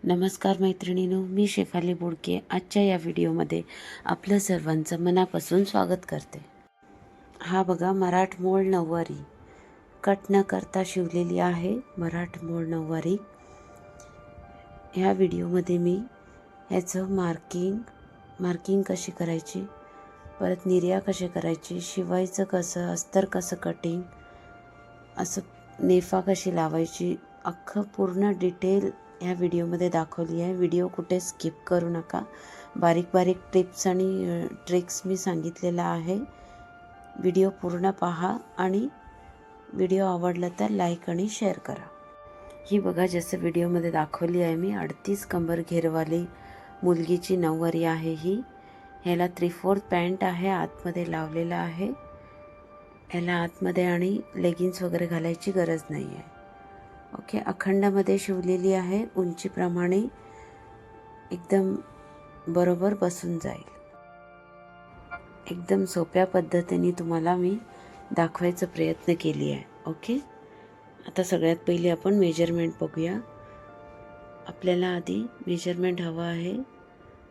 नमस्कार मैत्रिणींनो, मी शेफाली बोडके आजच्या या व्हिडिओमध्ये आपलं सर्वांचं मनापासून स्वागत करते। हा बघा मराठमोळ नऊवारी कट न करता शिवलेली आहे मराठमोळ नऊवारी। ह्या व्हिडिओमध्ये मी ह्याचं मार्किंग कशी करायची, परत निर्या कशी करायची, शिवायचं कसं, अस्तर कसं कटिंग, असं नेफा कशी लावायची, अख्खं पूर्ण डिटेल ह्या व्हिडिओमध्ये दाखवली आहे। व्हिडिओ कुठे स्किप करू नका। बारीक बारीक टिप्स आणि ट्रिक्स मी सांगितलेला आहे। व्हिडिओ पूर्ण पहा आणि व्हिडिओ आवडला तर लाईक आणि शेअर करा। ही बघा जसं व्हिडिओमध्ये दाखवली आहे मी 38 कंबर घेरवाली मुलगीची नऊवारी आहे ही। ह्याला 3/4 पॅन्ट आहे, आतमध्ये लावलेला आहे। ह्याला आतमध्ये आणि लेगिन्स वगैरे घालायची गरज नाही आहे। ओके, अखंडामध्ये शिवलेली आहे, उंचीप्रमाणे एकदम बरोबर बसून जाईल। एकदम सोप्या पद्धतीने तुम्हाला मी दाखवायचा प्रयत्न केली आहे। ओके, आता सगळ्यात पहिले आपण मेजरमेंट बघूया। आपल्याला आधी मेजरमेंट हवं आहे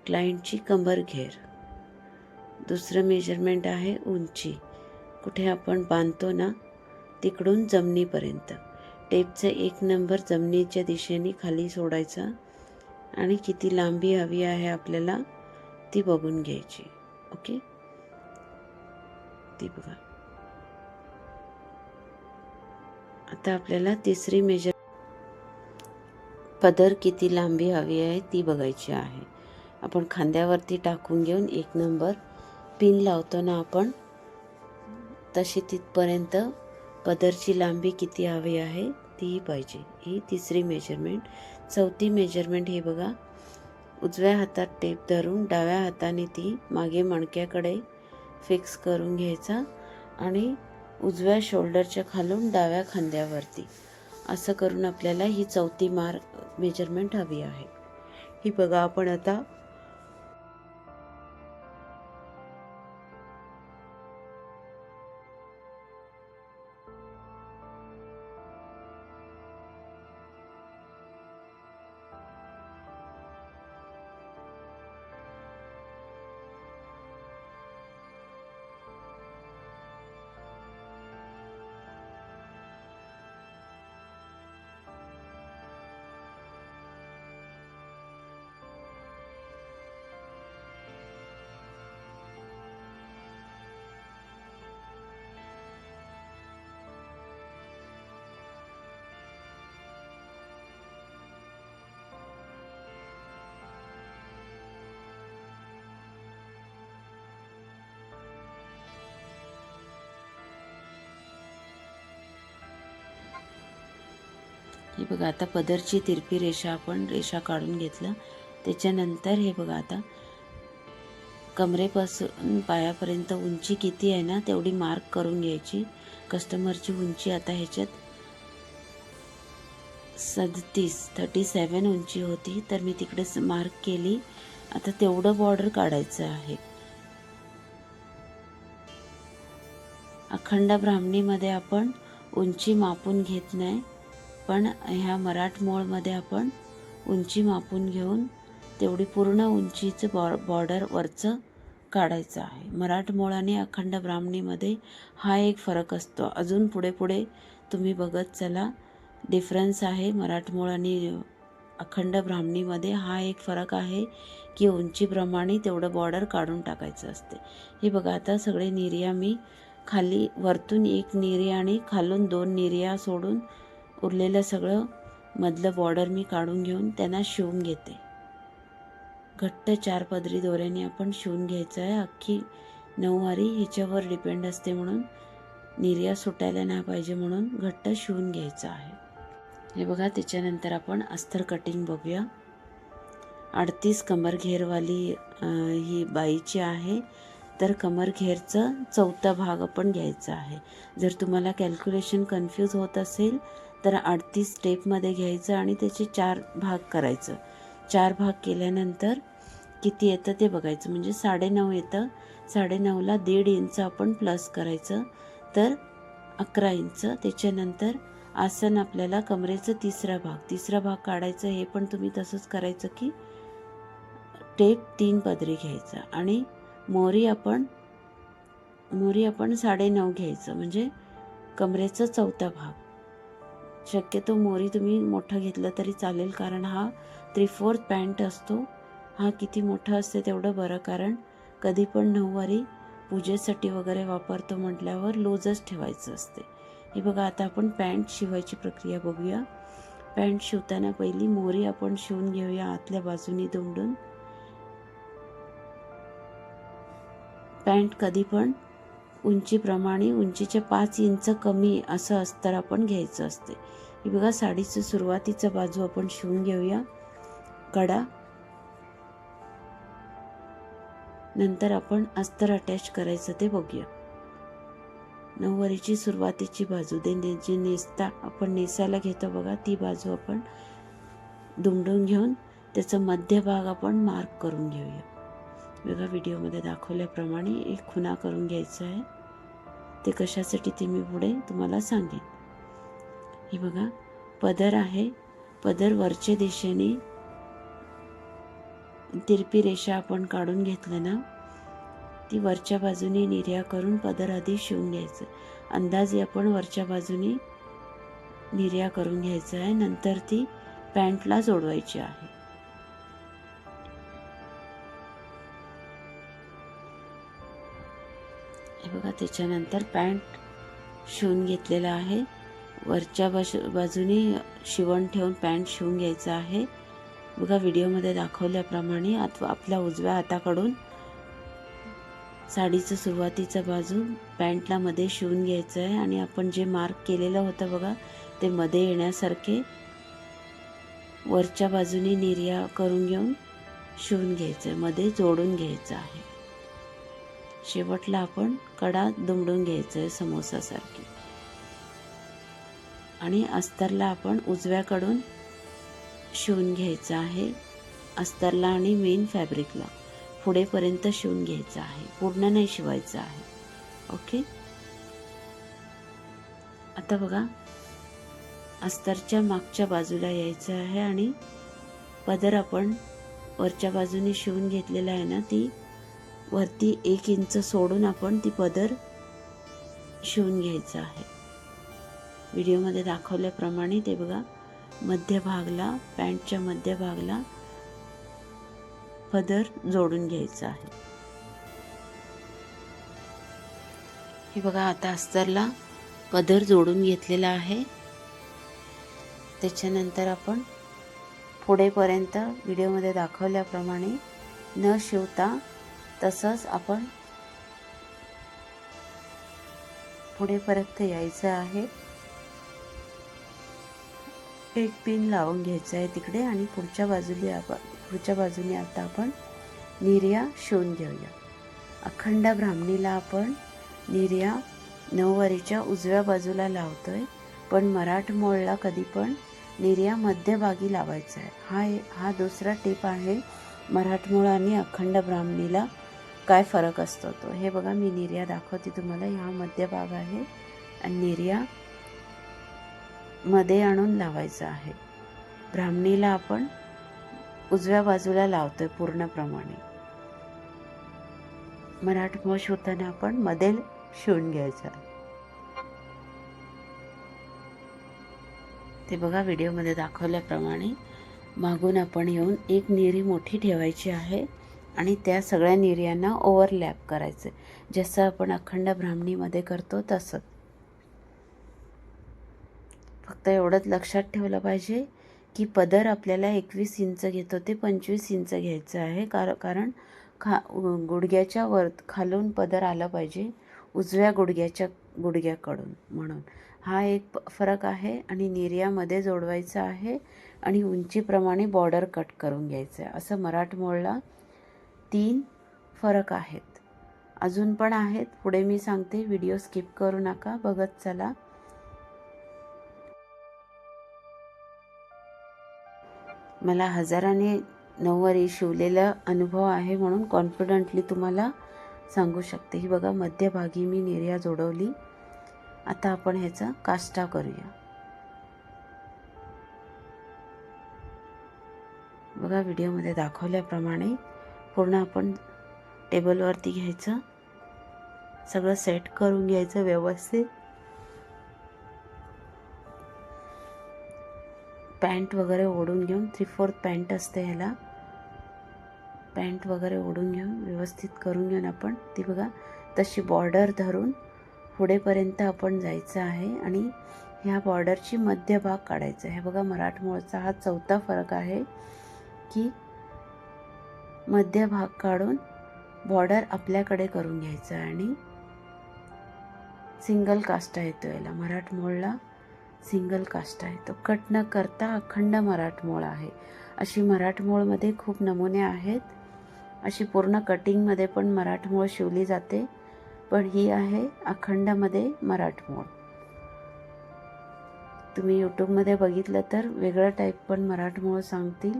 क्लायंटची कंबर घेर, दुसरं मेजरमेंट आहे उंची, कुठे आपण बांधतो ना तिकडून जमिनीपर्यंत। टेपचं 1 नंबर जमिनीच्या दिशेने खाली सोडायचा आणि किती लांबी हवी आहे आपल्याला ती बघून घ्यायची। ओके, ती बघा। आता आपल्याला तिसरी पदर किती लांबी हवी आहे ती बघायची आहे। आपण खांद्यावरती टाकून घेऊन 1 नंबर पिन लावतो ना आपण, तशी तिथपर्यंत पदरची लांबी किती हवी आहे ती पाहिजे। ही तिसरी मेजरमेंट। चौथी मेजरमेंट हे बघा, उजव्या हातात टेप धरून डाव्या हाताने ती मागे मणक्याकडे फिक्स करून घ्यायचा आणि उजव्या शोल्डरच्या खालून डाव्या खांद्यावरती असं करून आपल्याला ही चौथी मेजरमेंट हवी आहे। ही बघा आपण आता हे बघा, आता पदरची तिरपी रेषा आपण काढून घेतलं। त्याच्यानंतर हे बघा, आता कमरेपासून पायापर्यंत उंची किती आहे ना तेवढी मार्क करून घ्यायची। कस्टमरची उंची आता ह्याच्यात 37 उंची होती, तर मी तिकडे मार्क केली। आता तेवढं बॉर्डर काढायचं आहे। अखंड ब्राह्मणीमध्ये आपण उंची मापून घेत नाही, पण ह्या मराठमोळमध्ये आपण उंची मापून घेऊन तेवढी पूर्ण उंचीचं बॉर्डर वरचं काढायचं आहे। मराठमोळ आणि अखंड ब्राह्मणीमध्ये हा एक फरक असतो। अजून पुढे पुढे तुम्ही बघत चला, डिफरन्स आहे मराठमोळ आणि अखंड ब्राह्मणीमध्ये। हा एक फरक आहे की उंचीप्रमाणे तेवढं बॉर्डर काढून टाकायचं असते। हे बघा, आता सगळे निर्या मी खाली वरतून 1 निर्या आणि खालून 2 निर्या सोडून उरलेलं सगळं मधलं बॉर्डर मी काढून घेऊन त्यांना शिवून घेते। घट्ट 4 पदरी दोऱ्याने आपण शिवून घ्यायचं आहे। अख्खी नऊवारी ह्याच्यावर डिपेंड असते, म्हणून निर्या सुटायला नाही पाहिजे, म्हणून घट्ट शिवून घ्यायचं आहे। हे बघा, त्याच्यानंतर आपण अस्तर कटिंग बघूया। 38 कमर घेरवाली ही बाईची आहे, तर कमर घेरचं 4था भाग आपण घ्यायचा आहे। जर तुम्हाला कॅल्क्युलेशन कन्फ्यूज होत असेल तर 38 स्टेपमध्ये घ्यायचं आणि त्याचे 4 भाग करायचं। 4 भाग केल्यानंतर किती येतं ते बघायचं, म्हणजे 9.5 येतं। 9.5ला 1.5 इंच आपण प्लस करायचं, तर 11 इंच। त्याच्यानंतर आसन आपल्याला कमरेचं तिसरा भाग काढायचं. हे पण तुम्ही तसंच करायचं की टेप 3 पदरी घ्यायचा आणि मोहरी आपण 9.5 घ्यायचं, म्हणजे कमरेचा चौथा भाग. शक्यतो मोहरी तुम्ही मोठं घेतलं तरी चालेल, कारण हा 3/4 पॅन्ट असतो. हा किती मोठा असते तेवढं बरं, कारण कधी पण नऊवारी पूजेसाठी वगैरे वापरतो म्हटल्यावर लूजच ठेवायचं असते. हे बघा, आता आपण पॅन्ट शिवायची प्रक्रिया बघूया. पॅन्ट शिवताना पहिली मोहरी आपण शिवून घेऊया आतल्या बाजूनी दुमडून. पॅन्ट कधी पण उंचीप्रमाणे उंचीचे 5 इंच कमी असं अस्तर आपण घ्यायचं असते. हे बघा, साडीचं सुरुवातीचा बाजू आपण शिवून घेऊया, कडा. नंतर आपण अस्तर अटॅच करायचं ते बघूया. नऊवारीची सुरुवातीची बाजू जी आपण नेसायला घेतो बघा, ती बाजू आपण दुमडून घेऊन त्याचा मध्यभाग आपण मार्क करून घेऊया. बघा, व्हिडिओमध्ये दाखवल्याप्रमाणे एक खुणा करून घ्यायचा आहे. ते कशासाठी ते मी पुढे तुम्हाला सांगेन. हे बघा, पदर आहे. पदर वरच्या दिशेने तिरपी रेषा आपण काढून घेतलं ना, ती वरच्या बाजूने निर्या करून पदर आधी शिवून घ्यायचं. अंदाजे आपण वरच्या बाजूने निर्या करून घ्यायचं आहे. नंतर ती पॅन्टला जोडवायची आहे. हे बघा, त्याच्यानंतर पॅन्ट शिवून घेतलेला आहे. वरच्या बाजूने शिवण ठेवून पॅन्ट शिवून घ्यायचं आहे. बघा, व्हिडिओमध्ये दाखवल्याप्रमाणे आपल्या उजव्या हाताकडून साडीचं सुरुवातीचा बाजू पॅन्टला मध्ये शिवून घ्यायचं आहे आणि आपण जे मार्क केलेलं होतं बघा, ते मध्ये येण्यासारखे वरच्या बाजूने निर्या करून घेऊन शिवून घ्यायचं आहे, मध्ये जोडून घ्यायचं आहे. शेवटला आपण कडा दुमडून घ्यायचं आहे समोसासारखी. आणि अस्तरला आपण उजव्याकडून शिवून घ्यायचं आहे. अस्तरला आणि मेन फॅब्रिकला पुढेपर्यंत शिवून घ्यायचं आहे, पूर्ण नाही शिवायचं आहे. ओके. आता बघा, अस्तरच्या मागच्या बाजूला यायचं आहे आणि पदर आपण वरच्या बाजूने शिवून घेतलेला आहे ना, ती वरती 1 इंच सोडून आपण ती पदर शिवून घ्यायचं आहे. व्हिडिओमध्ये दाखवल्याप्रमाणे ते बघा, मध्यभागला, पॅन्टच्या मध्यभागला पदर जोडून घ्यायचा आहे. हे बघा, आता अस्तरला पदर जोडून घेतलेला आहे. त्याच्यानंतर आपण पुढेपर्यंत व्हिडिओमध्ये दाखवल्याप्रमाणे न शिवता तसंच आपण पुढेपर्यंत यायचं आहे. एक पिन लावून घ्यायचं आहे तिकडे आणि पुढच्या बाजूने आता आपण निर्या शिवून घेऊया. अखंड ब्राह्मणीला आपण निर्या नऊवारीच्या उजव्या बाजूला लावतोय, पण मराठमोळला कधी पण निर्या मध्यभागी लावायचा आहे. हा दुसरा टिप आहे. मराठमोळ आणि अखंड ब्राह्मणीला काय फरक असतो तो. हे बघा, मी निर्या दाखवते तुम्हाला. हा मध्यभाग आहे आणि निर्या मध्ये आणून लावायचा आहे. ब्राह्मणीला आपण उजव्या बाजूला लावतोय पूर्णप्रमाणे. मराठमोळ शिवताना आपण मध्ये शिवून घ्यायचा. ते बघा, व्हिडिओमध्ये दाखवल्याप्रमाणे मागून आपण येऊन एक निरी मोठी ठेवायची आहे आणि त्या सगळ्या निर्यांना ओव्हरलॅप करायचं, जसं आपण अखंड ब्राह्मणीमध्ये करतो तसं. फक्त एवढंच लक्षात ठेवलं पाहिजे की पदर आपल्याला 21 इंच घेतो ते 25 इंच घ्यायचं आहे, कारण गुडघ्याच्या खालून पदर आलं पाहिजे उजव्या गुडघ्याकडून, म्हणून हा एक फरक आहे. आणि निर्यामध्ये जोडवायचा आहे आणि उंचीप्रमाणे बॉर्डर कट करून घ्यायचं आहे. असं मराठमोळला 3 फरक आहेत. अजून पण आहेत, पुढे मी सांगते. व्हिडिओ स्किप करू नका, बघत चला. मला हजाराने नऊवारी शिवलेला अनुभव आहे, म्हणून कॉन्फिडंटली तुम्हाला सांगू शकते. ही बघा, मध्यभागी मी निर्या जोडवली. आता आपण ह्याचा काष्टा करूया. बघा व्हिडिओमध्ये दाखवल्याप्रमाणे पूर्ण आपण टेबलवरती घ्यायचं, सगळं सेट करून घ्यायचं व्यवस्थित. पॅन्ट वगैरे ओढून घेऊन 3/4 पॅन्ट असते ह्याला, पॅन्ट वगैरे ओढून घेऊन व्यवस्थित करून घेऊन आपण ती बघा तशी बॉर्डर धरून पुढेपर्यंत आपण जायचं आहे आणि ह्या बॉर्डरची मध्यभाग काढायचा आहे. बघा मराठमोळचा हा चौथा फरक आहे की मध्यभाग काढून बॉर्डर आपल्याकडे करून घ्यायचं आणि सिंगल काष्टा येतो याला. मराठमोळला सिंगल काष्टा येतो. कट न करता अखंड मराठमोळ आहे. अशी मराठमोळमध्ये खूप नमुने आहेत. अशी पूर्ण कटिंगमध्ये पण मराठमोळ शिवली जाते, पण ही आहे अखंडमध्ये मराठमोळ. तुम्ही यूट्यूबमध्ये बघितलं तर वेगळं टाईप पण मराठमोळ सांगतील,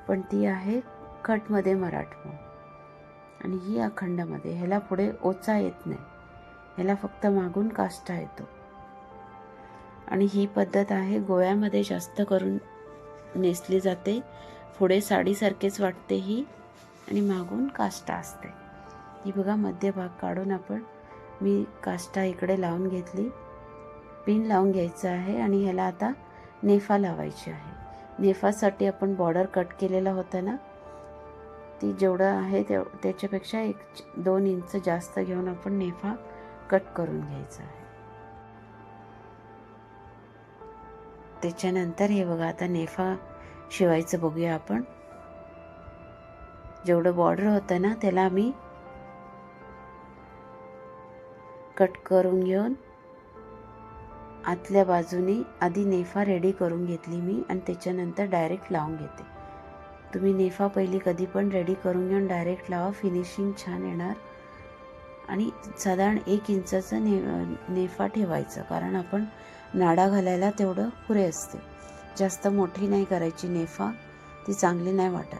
पण ती आहे कटमध्ये मराठमोळ आणि ही अखंडमध्ये. ह्याला पुढे ओचा येत नाही, ह्याला फक्त मागून काष्टा येतो. आणि ही पद्धत आहे गोव्यामध्ये जास्त करून नेसली जाते. पुढे साडीसारखेच वाटते ही आणि मागून काष्टा असते. ही बघा मध्यभाग काढून मी काष्टा इकडे लावून घेतली, पिन लावून घ्यायचं आहे आणि ह्याला आता नेफा लावायची आहे. नेफासाठी आपण बॉर्डर कट केलेला होता ना, ती जेवढं आहे त्याच्यापेक्षा 1-2 इंच जास्त घेऊन आपण नेफा कट करून घ्यायचा आहे. त्याच्यानंतर हे बघा आता नेफा शिवायचं बघूया आपण. जेवढं बॉर्डर होतं ना त्याला आम्ही कट करून घेऊन आतल्या बाजूने आधी नेफा रेडी करून घेतली मी आणि त्याच्यानंतर डायरेक्ट लावून घेते. तुम्ही नेफा पहिली कधी पण रेडी करून घेऊन डायरेक्ट लावा, फिनिशिंग छान येणार. आणि साधारण 1 इंचाचं नेफा ठेवायचं, कारण आपण नाडा घालायला तेवढं पुरे असते. जास्त मोठी नाही करायची नेफा, ती चांगली नाही वाटत.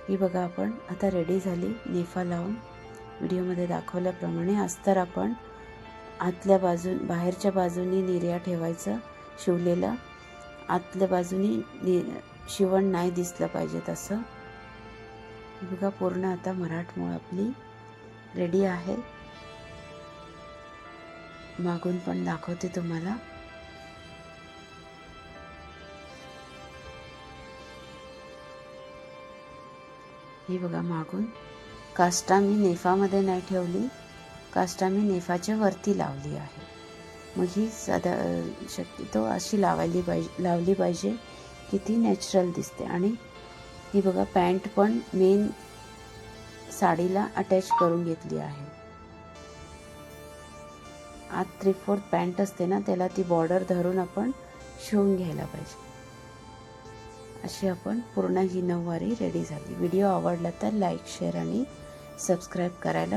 ही बघा आपण आता रेडी झाली नेफा लावून. व्हिडिओमध्ये दाखवल्याप्रमाणे अस्तर आपण आतल्या बाहेरच्या बाजूनी निर्या ठेवायचं शिवलेलं. आतल्या बाजूनी शिवण नाही दिसलं पाहिजे तसं. बघा पूर्ण आता मराठमोळ आपली रेडी आहे. मागून पण दाखवते तुम्हाला. ही बघा मागून काष्टा मी नेफामध्ये नाही ठेवली, काष्टा मी नेफाच्या वरती लावली आहे. मग ही शक्यतो अशी लावली पाहिजे की ती नॅचरल दिसते. आणि ही बघा पॅन्ट पण मेन साडीला अटॅच करून घेतली आहे. आत 3/4 पॅन्ट असते ना, त्याला ती बॉर्डर धरून आपण शिवून घ्यायला पाहिजे. अशी आपण पूर्ण ही नऊवारी रेडी झाली. व्हिडिओ आवडला तर लाईक, शेअर आणि सबस्क्राईब करायला